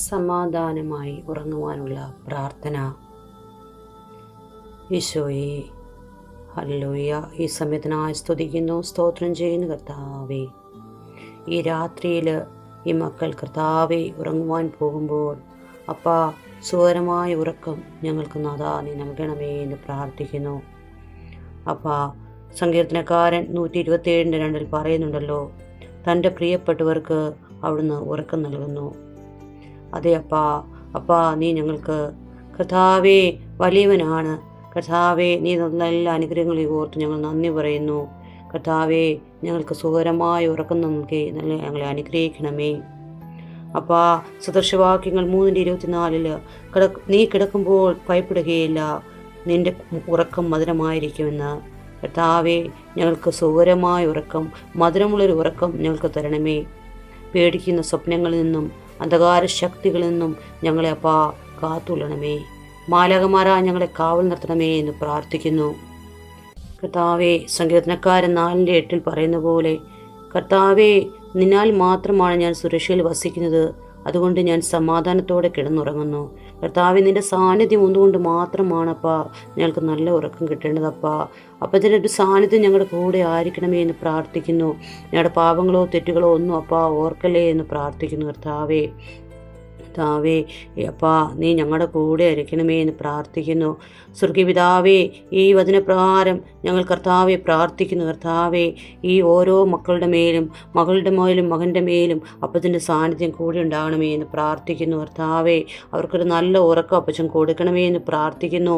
സമാധാനമായി ഉറങ്ങുവാനുള്ള പ്രാർത്ഥന. ഈശോയെ, ഹല്ലേലൂയ. ഈ സമയത്തിനായി സ്തുതിക്കുന്നു, സ്തോത്രം ചെയ്യുന്നു കർത്താവേ. ഈ രാത്രിയിൽ ഈ മക്കൾ കർത്താവേ ഉറങ്ങുവാൻ പോകുമ്പോൾ അപ്പാ സുഖകരമായ ഉറക്കം ഞങ്ങൾക്ക് നാഥാ നീ നൽകണമേ എന്ന് പ്രാർത്ഥിക്കുന്നു. അപ്പാ സങ്കീർത്തനക്കാരൻ 127:2 പറയുന്നുണ്ടല്ലോ, തൻ്റെ പ്രിയപ്പെട്ടവർക്ക് അവിടുന്ന് ഉറക്കം നൽകുന്നു. അതെ അപ്പാ നീ ഞങ്ങൾക്ക് കർത്താവേ വലിയവനാണ്. കർത്താവേ നീ നല്ല എല്ലാ അനുഗ്രഹങ്ങളെ ഓർത്ത് ഞങ്ങൾ നന്ദി പറയുന്നു. കർത്താവേ ഞങ്ങൾക്ക് സുഖകരമായ ഉറക്കം നൽകി ഞങ്ങളെ അനുഗ്രഹിക്കണമേ. അപ്പാ സദൃശവാക്യങ്ങൾ 3:24 നീ കിടക്കുമ്പോൾ ഭയപ്പെടുകയില്ല, നിന്റെ ഉറക്കം മധുരമായിരിക്കുമെന്ന്. കർത്താവേ ഞങ്ങൾക്ക് സുഖകരമായ ഉറക്കം, മധുരമുള്ളൊരു ഉറക്കം ഞങ്ങൾക്ക് തരണമേ. പേടിക്കുന്ന സ്വപ്നങ്ങളിൽ നിന്നും അന്ധകാര ശക്തികളിൽ നിന്നും ഞങ്ങളെ അപ്പാ കാത്തുകൊള്ളണമേ. മാലാഖമാരാ ഞങ്ങളെ കാവൽ നിർത്തണമേ എന്ന് പ്രാർത്ഥിക്കുന്നു. കർത്താവേ സങ്കീർത്തനക്കാരൻ 4:8 പറയുന്ന പോലെ, കർത്താവേ നിന്നാൽ മാത്രമാണ് ഞാൻ സുരക്ഷയിൽ വസിക്കുന്നത്, അതുകൊണ്ട് ഞാൻ സമാധാനത്തോടെ കിടന്നുറങ്ങുന്നു. കർത്താവേ നിൻ്റെ സാന്നിധ്യം ഒന്നുകൊണ്ട് മാത്രമാണപ്പാ ഞങ്ങൾക്ക് നല്ല ഉറക്കം കിട്ടേണ്ടതപ്പാ. അപ്പം ഇതിൻ്റെ ഒരു സാന്നിധ്യം ഞങ്ങളുടെ കൂടെ ആയിരിക്കണമേ എന്ന് പ്രാർത്ഥിക്കുന്നു. ഞങ്ങളുടെ പാപങ്ങളോ തെറ്റുകളോ ഒന്നും അപ്പാ ഓർക്കല്ലേ എന്ന് പ്രാർത്ഥിക്കുന്നു. കർത്താവേ അപ്പാ നീ ഞങ്ങളുടെ കൂടെ ഇരിക്കണമേ എന്ന് പ്രാർത്ഥിക്കുന്നു. സ്വർഗീയപിതാവേ ഈ വചനപ്രകാരം ഞങ്ങൾ കർത്താവെ പ്രാർത്ഥിക്കുന്നു. കർത്താവേ ഈ ഓരോ മക്കളുടെ മേലും മകളുടെ മേലും മകൻ്റെ മേലും അപ്പത്തിൻ്റെ സാന്നിധ്യം കൂടി ഉണ്ടാകണമേ എന്ന് പ്രാർത്ഥിക്കുന്നു. കർത്താവേ അവർക്കൊരു നല്ല ഉറക്കം അപ്പച്ചൻ കൊടുക്കണമേ എന്ന് പ്രാർത്ഥിക്കുന്നു.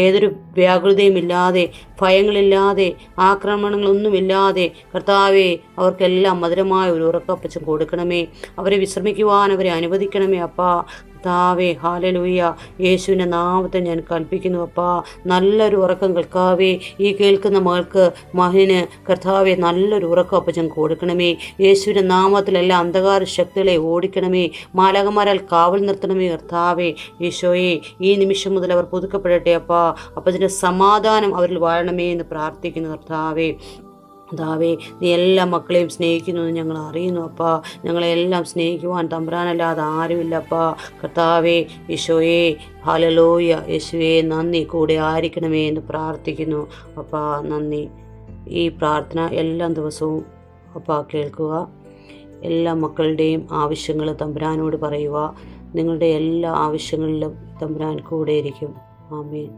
ഏതൊരു വ്യാകുലതയും ഇല്ലാതെ, ഭയങ്ങളില്ലാതെ, ആക്രമണങ്ങളൊന്നുമില്ലാതെ കർത്താവേ അവർക്കെല്ലാം മധുരമായ ഒരു ഉറക്കപ്പച്ചൻ കൊടുക്കണമേ. അവരെ വിശ്രമിക്കുവാൻ അവരെ അനുവദിക്കണമേ അപ്പാ. കർത്താവേ ഹല്ലേലൂയ. യേശുവിൻ്റെ നാമത്തെ ഞാൻ കൽപ്പിക്കുന്നു അപ്പാ. നല്ലൊരു ഉറക്കം കർത്താവേ ഈ കേൾക്കുന്ന മകന് കർത്താവെ നല്ലൊരു ഉറക്കം അപ്പച്ചൻ കൊടുക്കണമേ. യേശുവിൻ്റെ നാമത്തിലെല്ലാം അന്ധകാര ശക്തികളെ ഓടിക്കണമേ. മാലാഖമാരാൽ കാവൽ നിർത്തണമേ കർത്താവേ. ഈശോയെ ഈ നിമിഷം മുതൽ അവർ പുതുക്കപ്പെടട്ടെ അപ്പാ. അപ്പച്ചൻ്റെ സമാധാനം അവരിൽ വാഴണമേ എന്ന് പ്രാർത്ഥിക്കുന്നു. കർത്താവേ നീ എല്ലാ മക്കളെയും സ്നേഹിക്കുന്നു എന്ന് ഞങ്ങൾ അറിയുന്നു അപ്പാ. ഞങ്ങളെല്ലാം സ്നേഹിക്കുവാൻ തമ്പുരാനല്ലാതെ ആരുമില്ലപ്പാ. കർത്താവേ ഈശോയെ ഹല്ലേലൂയ. യേശുവേ നന്ദി, കൂടെ ആയിരിക്കണമേ എന്ന് പ്രാർത്ഥിക്കുന്നു അപ്പാ. നന്ദി. ഈ പ്രാർത്ഥന എല്ലാ ദിവസവും അപ്പാ കേൾക്കുക. എല്ലാ മക്കളുടെയും ആവശ്യങ്ങൾ തമ്പുരാനോട് പറയുക. നിങ്ങളുടെ എല്ലാ ആവശ്യങ്ങളിലും തമ്പുരാൻ കൂടെ ഇരിക്കും. ആമേൻ.